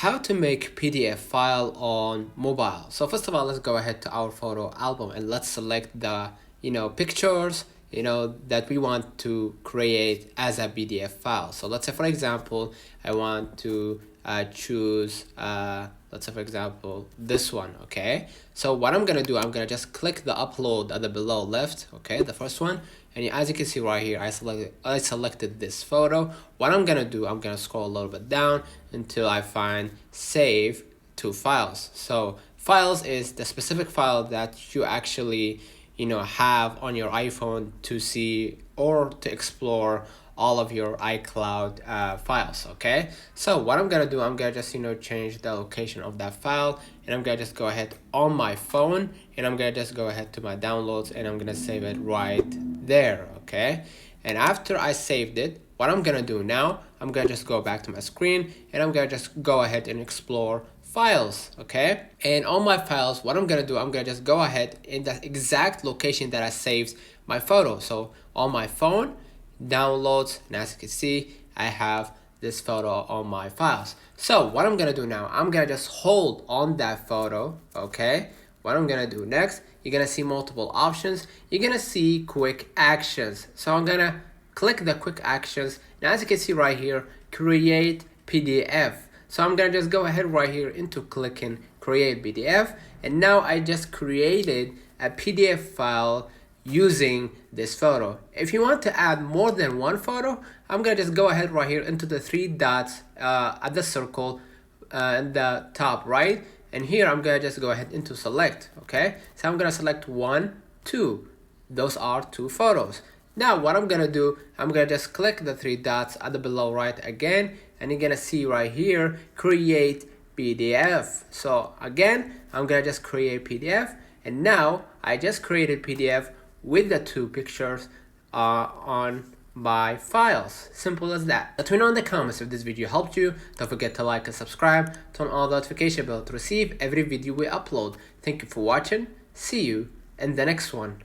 How to make PDF file on mobile. So first of all, let's go ahead to our photo album and let's select the pictures that we want to create as a PDF file. So let's say for example I want to choose let's say for example this one. Okay, so what I'm gonna do, I'm gonna just click the upload at the below left, okay, the first one, and as you can see right here, I selected this photo. What I'm gonna do, I'm gonna scroll a little bit down until I find save to files. So files is the specific file that you actually have on your iPhone to see or to explore all of your iCloud files. Okay, so what I'm gonna do, I'm gonna just change the location of that file, and I'm gonna just go ahead on my phone, and I'm gonna just go ahead to my downloads, and I'm gonna save it right there. Okay, and after I saved it, what I'm gonna do now, I'm gonna just go back to my screen, and I'm gonna just go ahead and explore files. Okay, and on my files, what I'm gonna do, I'm gonna just go ahead in the exact location that I saved my photo. So on my phone, downloads, and as you can see, I have this photo on my files. So what I'm gonna do now, I'm gonna just hold on that photo. Okay, what I'm gonna do next, you're gonna see multiple options. You're gonna see quick actions. So I'm gonna click the quick actions, and as you can see right here, create PDF. So I'm gonna just go ahead right here into clicking create PDF, and now I just created a PDF file using this photo. If you want to add more than one photo, I'm gonna just go ahead right here into the three dots at the circle in the top right, and here I'm gonna just go ahead into select. Okay, so I'm gonna select 1, 2. Those are 2 photos. Now what I'm gonna do, I'm gonna just click the 3 dots at the below right again, and you're gonna see right here create PDF. So again, I'm gonna just create PDF, and now I just created PDF with the 2 pictures on my files. Simple as that. Let me know in the comments if this video helped you. Don't forget to like and subscribe, turn on the notification bell to receive every video we upload. Thank you for watching. See you in the next one.